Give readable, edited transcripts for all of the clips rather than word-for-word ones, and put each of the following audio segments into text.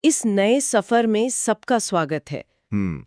इस नए सफर में सबका स्वागत है।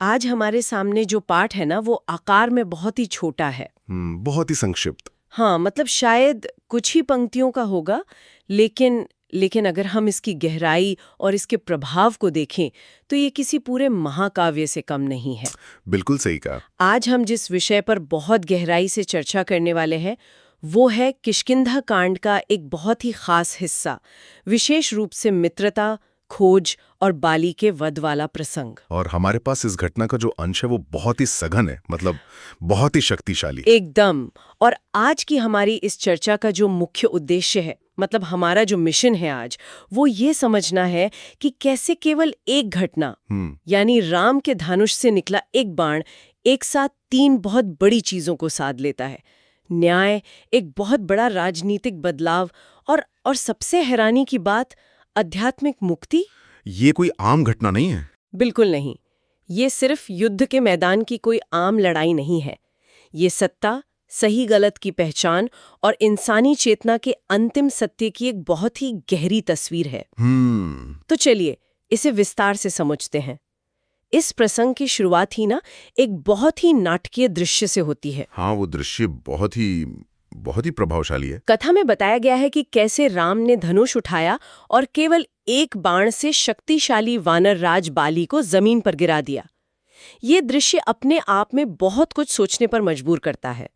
आज हमारे सामने जो पाठ है ना, वो आकार में बहुत ही छोटा है। बहुत ही संक्षिप्त। हाँ, मतलब शायद कुछ ही पंक्तियों का होगा, लेकिन अगर हम इसकी गहराई और इसके प्रभाव को देखें तो ये किसी पूरे महाकाव्य से कम नहीं है। बिल्कुल सही कहा। आज हम जिस विषय पर बहुत गहराई से चर्चा करने वाले हैं वो है किष्किंधा कांड का एक बहुत ही खास हिस्सा, विशेष रूप से मित्रता, खोज और बाली के वध वाला प्रसंग। और हमारे पास इस घटना का जो अंश है वो बहुत ही सघन है, मतलब बहुत ही शक्तिशाली। एकदम। और आज की हमारी इस चर्चा का जो मुख्य उद्देश्य है, मतलब हमारा जो मिशन है आज, वो ये समझना है कि कैसे केवल एक घटना, यानी राम के धनुष से निकला एक बाण एक साथ तीन बहुत बड़ी चीजों को साध लेता है। न्याय, एक बहुत बड़ा राजनीतिक बदलाव और सबसे हैरानी की बात, आध्यात्मिक मुक्ति। ये कोई आम घटना नहीं है। बिल्कुल नहीं। ये सिर्फ युद्ध के मैदान की कोई आम लड़ाई नहीं है। ये सत्ता, सही गलत की पहचान और इंसानी चेतना के अंतिम सत्य की एक बहुत ही गहरी तस्वीर है। तो चलिए इसे विस्तार से समझते हैं। इस प्रसंग की शुरुआत ही ना एक बहुत ही नाटकीय दृश्य से होती है। हाँ, वो दृश्य बहुत ही प्रभावशाली है। कथा में बताया गया है कि कैसे राम ने धनुष उठाया और केवल एक बाण से शक्तिशाली वानर राज बाली को जमीन पर गिरा दिया। ये दृश्य अपने आप में बहुत कुछ सोचने पर मजबूर करता है।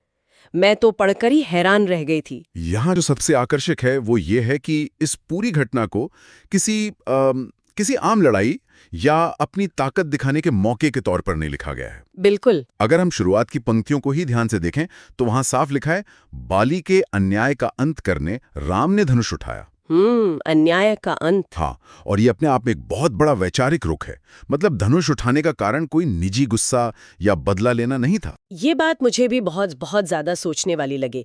मैं तो पढ़कर ही हैरान रह गई थी। यहाँ जो सबसे आकर्षक है वो ये है कि इस पूरी घटना को किसी आम लड़ाई या अपनी ताकत दिखाने के मौके के तौर पर नहीं लिखा गया है। बिल्कुल। अगर हम शुरुआत की पंक्तियों को ही ध्यान से देखें तो वहां साफ लिखा है, बाली के अन्याय का अंत करने राम ने धनुष उठाया। अन्याय का अंत। हाँ, और ये अपने आप में एक बहुत बड़ा वैचारिक रुख है। मतलब धनुष उठाने का कारण कोई निजी गुस्सा या बदला लेना नहीं था। ये बात मुझे भी बहुत बहुत ज्यादा सोचने वाली लगे।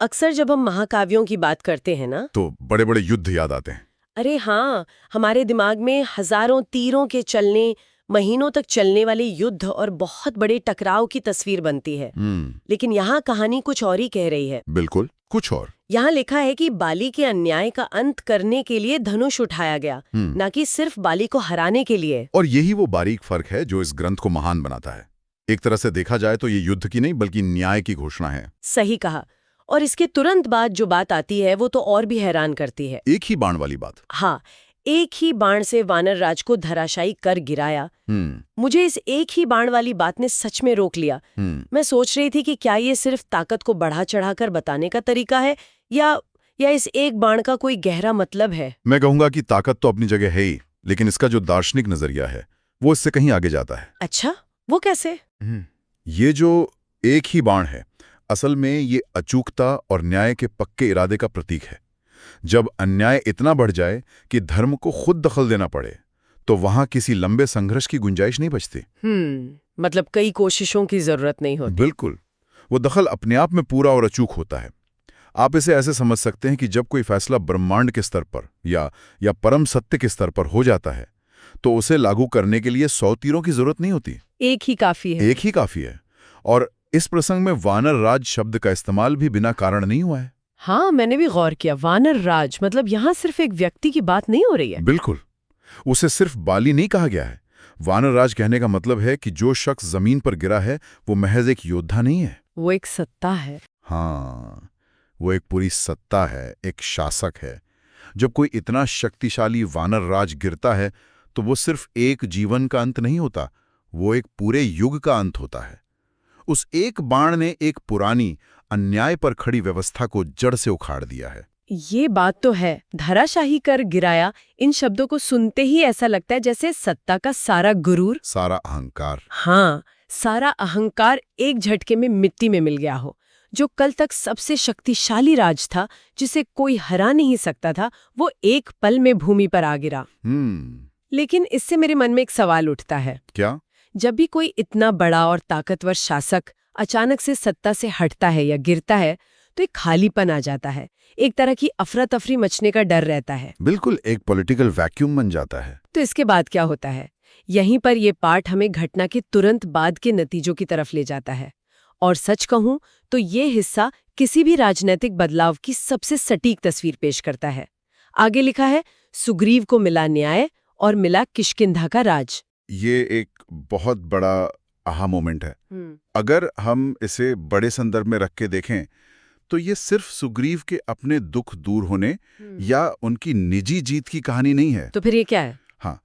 अक्सर जब हम महाकाव्यों की बात करते हैं ना, तो बड़े बड़े युद्ध याद आते हैं। अरे हाँ, हमारे दिमाग में हजारों तीरों के चलने, महीनों तक चलने वाले युद्ध और बहुत बड़े टकराव की तस्वीर बनती है। लेकिन यहाँ कहानी कुछ और ही कह रही है। बिल्कुल कुछ और। यहाँ लिखा है कि बाली के अन्याय का अंत करने के लिए धनुष उठाया गया, न कि सिर्फ बाली को हराने के लिए। और यही वो बारीक फर्क है जो इस ग्रंथ को महान बनाता है। एक तरह से देखा जाए तो ये युद्ध की नहीं बल्कि न्याय की घोषणा है। सही कहा। और इसके तुरंत बाद जो बात आती है वो तो और भी हैरान करती है। एक ही बाण वाली बात। हाँ, एक ही बाण से वानर राज को धराशायी कर गिराया। मुझे इस एक ही बाण वाली बात ने सच में रोक लिया। मैं सोच रही थी कि क्या ये सिर्फ ताकत को बढ़ा चढ़ाकर बताने का तरीका है या इस एक बाण का कोई गहरा मतलब है। मैं कहूंगा कि ताकत तो अपनी जगह है ही, लेकिन इसका जो दार्शनिक नजरिया है वो इससे कहीं आगे जाता है। अच्छा, वो कैसे? ये जो एक ही बाण है, असल में ये अचूकता और न्याय के पक्के इरादे का प्रतीक है। जब अन्याय इतना बढ़ जाए कि धर्म को खुद दखल देना पड़े तो वहां किसी लंबे संघर्ष की गुंजाइश नहीं बचती। मतलब कई कोशिशों की जरूरत नहीं होती। बिल्कुल। वो दखल अपने आप में पूरा और अचूक होता है। आप इसे ऐसे समझ सकते हैं कि जब कोई फैसला ब्रह्मांड के स्तर पर या परम सत्य के स्तर पर हो जाता है तो उसे लागू करने के लिए 100 तीरों की जरूरत नहीं होती। एक ही काफी है। एक ही काफी है। और इस प्रसंग में वानर राज शब्द का इस्तेमाल भी बिना कारण नहीं हुआ है। हाँ, मैंने भी गौर किया। वानर राज मतलब यहाँ सिर्फ एक व्यक्ति की बात नहीं हो रही है। बिल्कुल। उसे सिर्फ बाली नहीं कहा गया है। वानर राज कहने का मतलब है कि जो शख्स जमीन पर गिरा है वो महज एक योद्धा नहीं है, वो एक सत्ता है। हाँ, वो एक पूरी सत्ता है, एक शासक है। जब कोई इतना शक्तिशाली वानर राज गिरता है तो वो सिर्फ एक जीवन का अंत नहीं होता, वो एक पूरे युग का अंत होता है। उस एक बाण ने एक पुरानी अन्याय पर खड़ी व्यवस्था को जड़ से उखाड़ दिया है। ये बात तो है। धराशाही कर गिराया, इन शब्दों को सुनते ही ऐसा लगता है जैसे सत्ता का सारा गुरूर, सारा अहंकार, हाँ, सारा अहंकार एक झटके में मिट्टी में मिल गया हो। जो कल तक सबसे शक्तिशाली राज था, जिसे कोई हरा नहीं सकता था, वो एक पल में भूमि पर आ गिरा। लेकिन इससे मेरे मन में एक सवाल उठता है। क्या? जब भी कोई इतना बड़ा और ताकतवर शासक अचानक से सत्ता से हटता है या गिरता है तो एक खालीपन आ जाता है, एक तरह की अफरा तफरी मचने का डर रहता है। बिल्कुल, एक पॉलिटिकल वैक्यूम बन जाता है। तो इसके बाद क्या होता है? यहीं पर यह पाठ हमें घटना के तुरंत बाद के नतीजों की तरफ ले जाता है। और सच कहूं तो ये हिस्सा किसी भी राजनीतिक बदलाव की सबसे सटीक तस्वीर पेश करता है। आगे लिखा है, सुग्रीव को मिला न्याय और मिला किष्किंधा का राज। ये एक बहुत बड़ा आहा मोमेंट है। अगर हम इसे बड़े संदर्भ में रख के देखें तो ये सिर्फ सुग्रीव के अपने दुख दूर होने या उनकी निजी जीत की कहानी नहीं है। तो फिर ये क्या है? हाँ,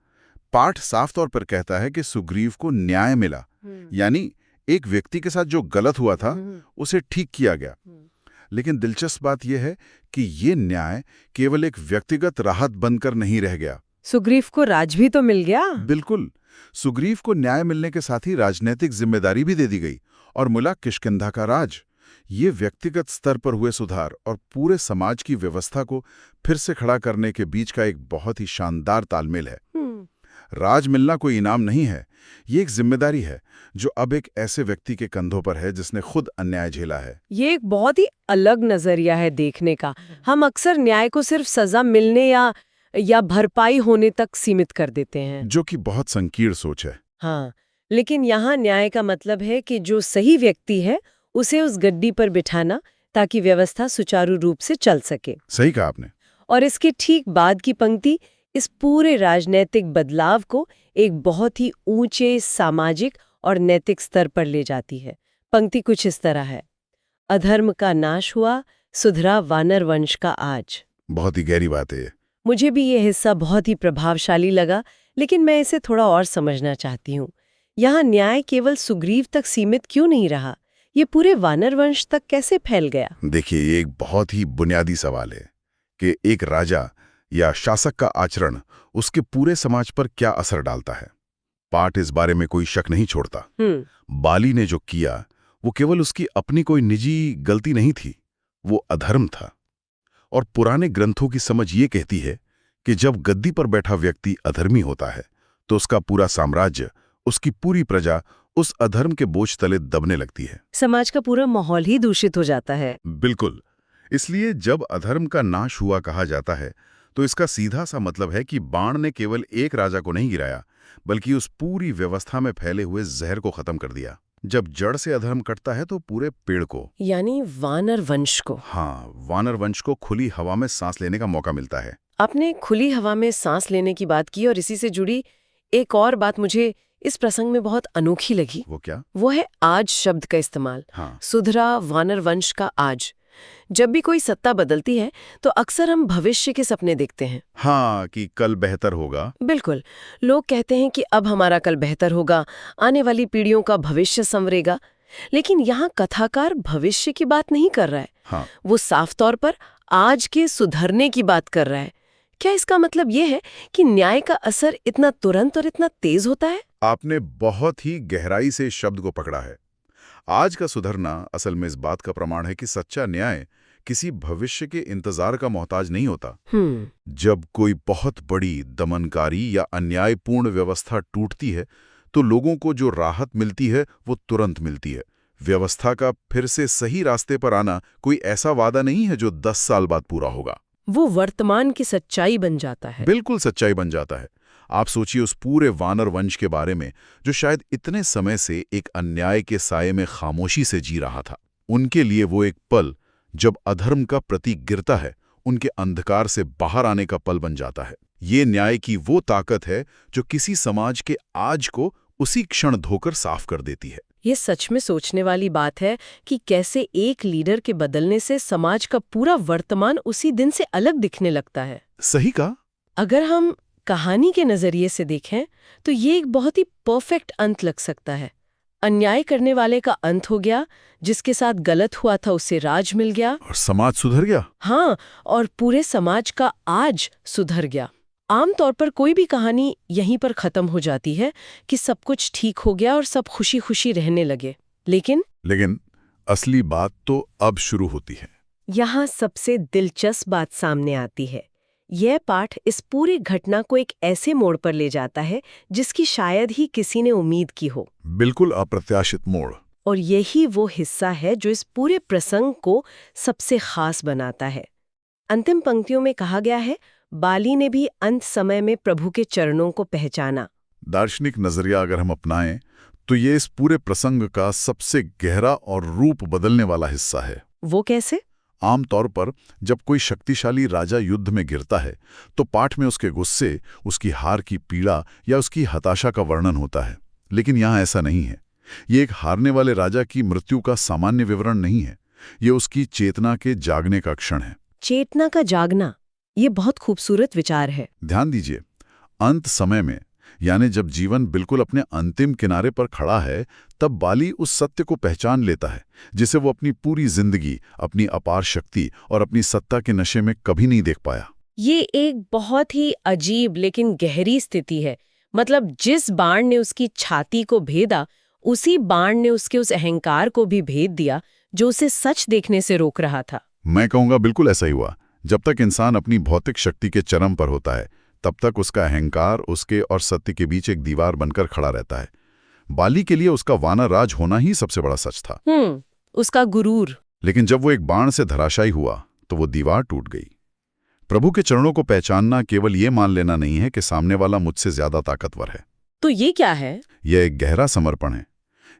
पाठ साफ तौर पर कहता है कि सुग्रीव को न्याय मिला, यानी एक व्यक्ति के साथ जो गलत हुआ था उसे ठीक किया गया। लेकिन दिलचस्प बात यह है कि ये न्याय केवल एक व्यक्तिगत राहत बनकर नहीं रह गया। सुग्रीव को राज भी तो मिल गया। बिल्कुल, सुग्रीव को न्याय मिलने के साथ ही राजनीतिक जिम्मेदारी भी दे दी गई और मिला किष्किंधा का राज। ये व्यक्तिगत स्तर पर हुए सुधार और पूरे समाज की व्यवस्था को फिर से खड़ा करने के बीच का एक बहुत ही शानदार तालमेल है। राज मिलना कोई इनाम नहीं है, ये एक जिम्मेदारी है जो अब एक ऐसे व्यक्ति के कंधों पर है जिसने खुद अन्याय झेला है। ये एक बहुत ही अलग नजरिया है देखने का। हम अक्सर न्याय को सिर्फ सजा मिलने या भरपाई होने तक सीमित कर देते हैं, जो कि बहुत संकीर्ण सोच है। हाँ, लेकिन यहाँ न्याय का मतलब है कि जो सही व्यक्ति है उसे उस गद्दी पर बिठाना ताकि व्यवस्था सुचारू रूप से चल सके। सही कहा आपने। और इसके ठीक बाद की पंक्ति इस पूरे राजनैतिक बदलाव को एक बहुत ही ऊंचे सामाजिक और नैतिक स्तर पर ले जाती है। पंक्ति कुछ इस तरह है, अधर्म का नाश हुआ, सुधरा वानर वंश का आज। बहुत ही गहरी बात है ये। मुझे भी ये हिस्सा बहुत ही प्रभावशाली लगा, लेकिन मैं इसे थोड़ा और समझना चाहती हूँ। यहाँ न्याय केवल सुग्रीव तक सीमित क्यों नहीं रहा? ये पूरे वानर वंश तक कैसे फैल गया? देखिए, ये एक बहुत ही बुनियादी सवाल है कि एक राजा या शासक का आचरण उसके पूरे समाज पर क्या असर डालता है। पाठ इस बारे में कोई शक नहीं छोड़ता। बाली ने जो किया वो केवल उसकी अपनी कोई निजी गलती नहीं थी, वो अधर्म था। और पुराने ग्रंथों की समझ ये कहती है कि जब गद्दी पर बैठा व्यक्ति अधर्मी होता है तो उसका पूरा साम्राज्य, उसकी पूरी प्रजा उस अधर्म के बोझ तले दबने लगती है। समाज का पूरा माहौल ही दूषित हो जाता है। बिल्कुल। इसलिए जब अधर्म का नाश हुआ कहा जाता है तो इसका सीधा सा मतलब है कि बाण ने केवल एक राजा को नहीं गिराया, बल्कि उस पूरी व्यवस्था में फैले हुए जहर को खत्म कर दिया। जब जड़ से अधर्म कटता है तो पूरे पेड़ को, यानी वानर वंश को, हाँ, वानर वंश को खुली हवा में सांस लेने का मौका मिलता है। आपने खुली हवा में सांस लेने की बात की और इसी से जुड़ी एक और बात मुझे इस प्रसंग में बहुत अनोखी लगी। वो क्या? वो है आज शब्द का इस्तेमाल। हाँ। सुधरा वानर वंश का आज। जब भी कोई सत्ता बदलती है तो अक्सर हम भविष्य के सपने देखते हैं। हाँ, कि कल बेहतर होगा। बिल्कुल, लोग कहते हैं कि अब हमारा कल बेहतर होगा, आने वाली पीढ़ियों का भविष्य संवरेगा। लेकिन यहाँ कथाकार भविष्य की बात नहीं कर रहा है। हाँ। वो साफ तौर पर आज के सुधरने की बात कर रहा है। क्या इसका मतलब ये है कि न्याय का असर इतना तुरंत और इतना तेज होता है? आपने बहुत ही गहराई से इस शब्द को पकड़ा है। आज का सुधरना असल में इस बात का प्रमाण है कि सच्चा न्याय किसी भविष्य के इंतजार का मोहताज नहीं होता। जब कोई बहुत बड़ी दमनकारी या अन्यायपूर्ण व्यवस्था टूटती है तो लोगों को जो राहत मिलती है वो तुरंत मिलती है। व्यवस्था का फिर से सही रास्ते पर आना कोई ऐसा वादा नहीं है जो 10 साल बाद पूरा होगा। वो वर्तमान की सच्चाई बन जाता है। बिल्कुल सच्चाई बन जाता है। आप सोचिए उस पूरे वानर वंश के बारे में जो शायद इतने समय से एक अन्याय के साये में खामोशी से जी रहा था। उनके लिए वो एक पल जब अधर्म का प्रतीक गिरता है, उनके अंधकार से बाहर आने का पल बन जाता है। ये न्याय की वो ताकत है जो किसी समाज के आज को उसी क्षण धोकर साफ कर देती है। ये सच में सोचने वाली बात है कि कैसे एक लीडर के बदलने से समाज का पूरा वर्तमान उसी दिन से अलग दिखने लगता है। सही कहा। अगर हम कहानी के नजरिए से देखें तो ये एक बहुत ही परफेक्ट अंत लग सकता है। अन्याय करने वाले का अंत हो गया, जिसके साथ गलत हुआ था उसे राज मिल गया और समाज सुधर गया। हाँ, और पूरे समाज का आज सुधर गया। आमतौर पर कोई भी कहानी यहीं पर खत्म हो जाती है कि सब कुछ ठीक हो गया और सब खुशी खुशी रहने लगे। लेकिन असली बात तो अब शुरू होती है। यहाँ सबसे दिलचस्प बात सामने आती है। यह पाठ इस पूरी घटना को एक ऐसे मोड़ पर ले जाता है जिसकी शायद ही किसी ने उम्मीद की हो। बिल्कुल अप्रत्याशित मोड़। और यही वो हिस्सा है जो इस पूरे प्रसंग को सबसे खास बनाता है। अंतिम पंक्तियों में कहा गया है, बाली ने भी अंत समय में प्रभु के चरणों को पहचाना। दार्शनिक नजरिया अगर हम अपनाएं तो ये इस पूरे प्रसंग का सबसे गहरा और रूप बदलने वाला हिस्सा है। वो कैसे? आमतौर पर जब कोई शक्तिशाली राजा युद्ध में गिरता है तो पाठ में उसके गुस्से, उसकी हार की पीड़ा या उसकी हताशा का वर्णन होता है। लेकिन यहाँ ऐसा नहीं है। ये एक हारने वाले राजा की मृत्यु का सामान्य विवरण नहीं है। ये उसकी चेतना के जागने का क्षण है। चेतना का जागना, ये बहुत खूबसूरत विचार है। ध्यान दीजिए, अंत समय में, यानी जब जीवन बिल्कुल अपने अंतिम किनारे पर खड़ा है, तब बाली उस सत्य को पहचान लेता है जिसे वो अपनी पूरी जिंदगी, अपनी अपार शक्ति और अपनी सत्ता के नशे में कभी नहीं देख पाया। ये एक बहुत ही अजीब लेकिन गहरी स्थिति है। मतलब जिस बाण ने उसकी छाती को भेदा, उसी बाण ने उसके उस अहंकार को भी भेद दिया जो उसे सच देखने से रोक रहा था। मैं कहूँगा बिल्कुल ऐसा ही हुआ। जब तक इंसान अपनी भौतिक शक्ति के चरम पर होता है, तब तक उसका अहंकार उसके और सत्य के बीच एक दीवार बनकर खड़ा रहता है। बाली के लिए उसका वानर राज होना ही सबसे बड़ा सच था। उसका गुरूर। लेकिन जब वो एक बाण से धराशायी हुआ तो वो दीवार टूट गई। प्रभु के चरणों को पहचानना केवल ये मान लेना नहीं है कि सामने वाला मुझसे ज्यादा ताकतवर है। तो ये क्या है? यह एक गहरा समर्पण है।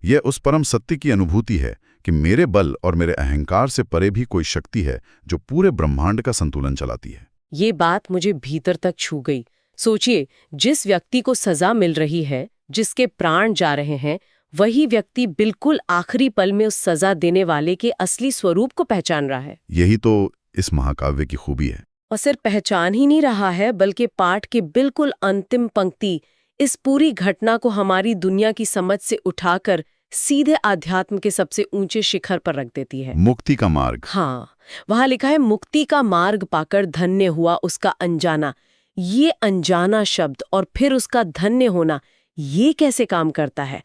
यह उस परम सत्य की अनुभूति है कि मेरे बल और मेरे अहंकार से परे भी कोई शक्ति है जो पूरे ब्रह्मांड का संतुलन चलाती है। ये बात मुझे भीतर तक छू गई। सोचिए, जिस व्यक्ति को सजा मिल रही है, जिसके प्राण जा रहे हैं, वही व्यक्ति बिल्कुल आखिरी पल में उस सजा देने वाले के असली स्वरूप को पहचान रहा है। यही तो इस महाकाव्य की खूबी है। और सिर्फ पहचान ही नहीं रहा है, बल्कि पाठ की बिल्कुल अंतिम पंक्ति इस पूरी घटना को हमारी दुनिया की समझ से उठाकर सीधे आध्यात्म के सबसे ऊंचे शिखर पर रख देती है। मुक्ति का मार्ग। हाँ, वहां लिखा है, मुक्ति का मार्ग पाकर धन्य हुआ उसका अनजाना। ये अनजाना शब्द और फिर उसका धन्य होना, ये कैसे काम करता है?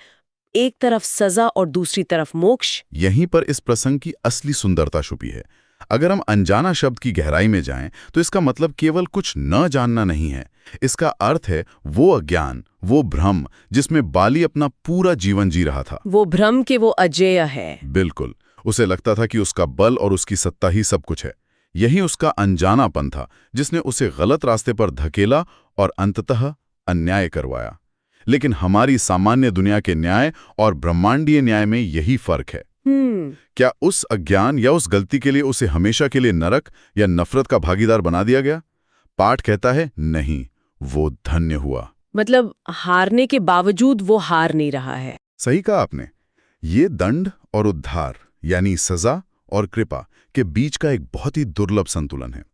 एक तरफ सजा और दूसरी तरफ मोक्ष। यहीं पर इस प्रसंग की असली सुंदरता छुपी है। अगर हम अनजाना शब्द की गहराई में जाएं, तो इसका मतलब केवल कुछ न जानना नहीं है। इसका अर्थ है वो अज्ञान, वो भ्रम जिसमें बाली अपना पूरा जीवन जी रहा था। वो भ्रम के वो अजेय है। बिल्कुल। उसे लगता था कि उसका बल और उसकी सत्ता ही सब कुछ है। यही उसका अनजानापन था जिसने उसे गलत रास्ते पर धकेला और अंततः अन्याय करवाया। लेकिन हमारी सामान्य दुनिया के न्याय और ब्रह्मांडीय न्याय में यही फर्क है। क्या उस अज्ञान या उस गलती के लिए उसे हमेशा के लिए नरक या नफरत का भागीदार बना दिया गया? पाठ कहता है नहीं, वो धन्य हुआ। मतलब हारने के बावजूद वो हार नहीं रहा है। सही कहा आपने। ये दंड और उद्धार यानी सजा और कृपा के बीच का एक बहुत ही दुर्लभ संतुलन है।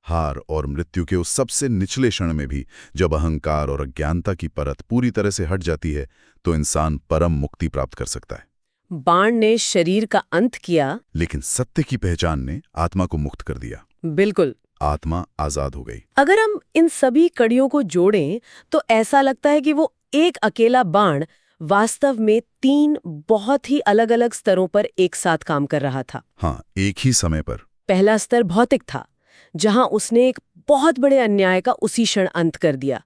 हार और मृत्यु के उस सबसे निचले क्षण में भी जब अहंकार और अज्ञानता की परत पूरी तरह से हट जाती है, तो इंसान परम मुक्ति प्राप्त कर सकता है। बाण ने शरीर का अंत किया, लेकिन सत्य की पहचान ने आत्मा को मुक्त कर दिया। बिल्कुल, आत्मा आजाद हो गई। अगर हम इन सभी कड़ियों को जोड़ें तो ऐसा लगता है कि वो एक अकेला बाण वास्तव में 3 बहुत ही अलग-अलग स्तरों पर एक साथ काम कर रहा था। हाँ, एक ही समय पर। पहला स्तर भौतिक था, जहां उसने एक बहुत बड़े अन्याय का उसी क्षण अंत कर दिया।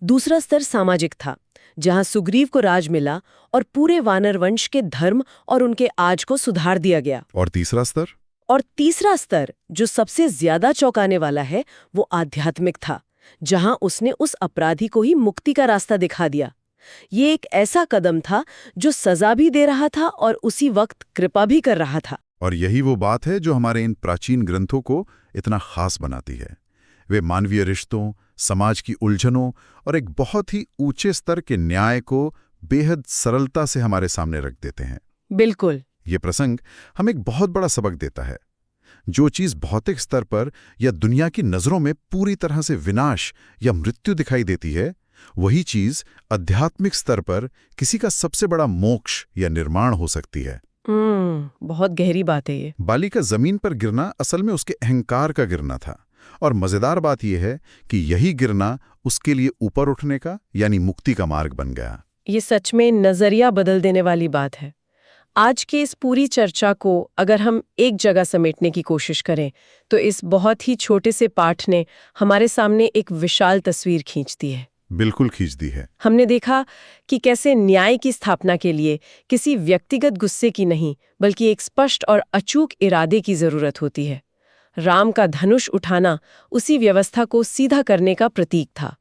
दूसरा स्तर सामाजिक था, जहां सुग्रीव को राज मिला और पूरे वानर वंश के धर्म और उनके आज को सुधार दिया गया। और तीसरा स्तर जो सबसे ज्यादा चौंकाने वाला है, वो आध्यात्मिक था, जहां उसने उस अपराधी को ही मुक्ति का रास्ता दिखा दिया। ये एक ऐसा कदम था जो सजा भी दे रहा था और उसी वक्त कृपा भी कर रहा था। और यही वो बात है जो हमारे इन प्राचीन ग्रंथों को इतना खास बनाती है। वे मानवीय रिश्तों, समाज की उलझनों और एक बहुत ही ऊंचे स्तर के न्याय को बेहद सरलता से हमारे सामने रख देते हैं। बिल्कुल। ये प्रसंग हमें एक बहुत बड़ा सबक देता है। जो चीज भौतिक स्तर पर या दुनिया की नजरों में पूरी तरह से विनाश या मृत्यु दिखाई देती है, वही चीज आध्यात्मिक स्तर पर किसी का सबसे बड़ा मोक्ष या निर्माण हो सकती है। बहुत गहरी बात है ये। बाली का जमीन पर गिरना असल में उसके अहंकार का गिरना था। और मजेदार बात यह है कि यही गिरना उसके लिए ऊपर उठने का यानी मुक्ति का मार्ग बन गया। ये सच में नजरिया बदल देने वाली बात है। आज की इस पूरी चर्चा को अगर हम एक जगह समेटने की कोशिश करें, तो इस बहुत ही छोटे से पाठ ने हमारे सामने एक विशाल तस्वीर खींच दी है। बिल्कुल खींच दी है। हमने देखा कि कैसे न्याय की स्थापना के लिए किसी व्यक्तिगत गुस्से की नहीं, बल्कि एक स्पष्ट और अचूक इरादे की जरूरत होती है। राम का धनुष उठाना उसी व्यवस्था को सीधा करने का प्रतीक था।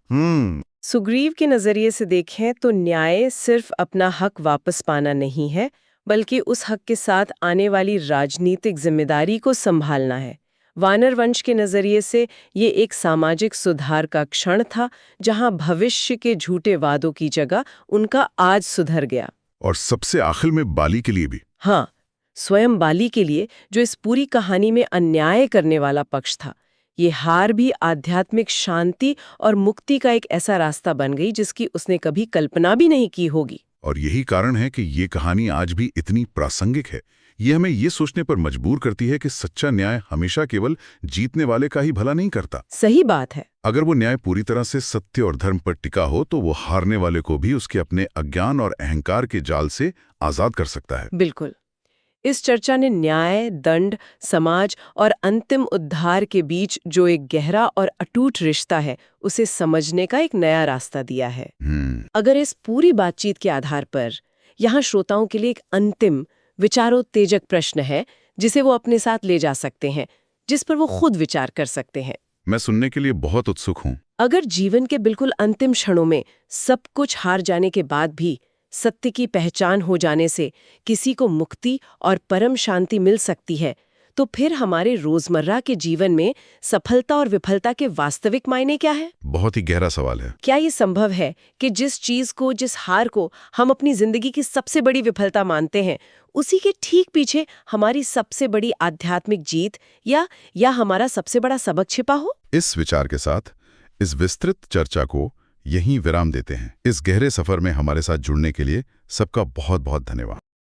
सुग्रीव के नजरिए से देखें तो न्याय सिर्फ अपना हक वापस पाना नहीं है, बल्कि उस हक के साथ आने वाली राजनीतिक जिम्मेदारी को संभालना है। वानर वंश के नजरिए से ये एक सामाजिक सुधार का क्षण था, जहां भविष्य के झूठे वादों की जगह उनका आज सुधर गया। और सबसे आखिर में बाली के लिए भी। हाँ, स्वयं बाली के लिए, जो इस पूरी कहानी में अन्याय करने वाला पक्ष था। ये हार भी आध्यात्मिक शांति और मुक्ति का एक ऐसा रास्ता बन गई जिसकी उसने कभी कल्पना भी नहीं की होगी। और यही कारण है कि ये कहानी आज भी इतनी प्रासंगिक है। ये हमें ये सोचने पर मजबूर करती है कि सच्चा न्याय हमेशा केवल जीतने वाले का ही भला नहीं करता। सही बात है। अगर वो न्याय पूरी तरह से सत्य और धर्म पर टिका हो तो वो हारने वाले को भी उसके अपने अज्ञान और अहंकार के जाल से आजाद कर सकता है। बिल्कुल। इस चर्चा ने न्याय, दंड, समाज और अंतिम उद्धार के बीच जो एक गहरा और अटूट रिश्ता है, उसे समझने का एक नया रास्ता दिया है। अगर इस पूरी बातचीत के आधार पर यहाँ श्रोताओं के लिए एक अंतिम विचारोत्तेजक प्रश्न है जिसे वो अपने साथ ले जा सकते हैं, जिस पर वो खुद विचार कर सकते हैं। मैं सुनने के लिए बहुत उत्सुक हूँ। अगर जीवन के बिल्कुल अंतिम क्षणों में सब कुछ हार जाने के बाद भी सत्य की पहचान हो जाने से किसी को मुक्ति और परम शांति मिल सकती है, तो फिर हमारे रोजमर्रा के जीवन में सफलता और विफलता के वास्तविक मायने क्या है? बहुत ही गहरा सवाल है। क्या ये संभव है कि जिस हार को हम अपनी जिंदगी की सबसे बड़ी विफलता मानते हैं, उसी के ठीक पीछे हमारी सबसे बड़ी आध्यात्मिक जीत या हमारा सबसे बड़ा सबक छिपा हो? इस विचार के साथ इस विस्तृत चर्चा को यहीं विराम देते हैं। इस गहरे सफर में हमारे साथ जुड़ने के लिए सबका बहुत बहुत धन्यवाद।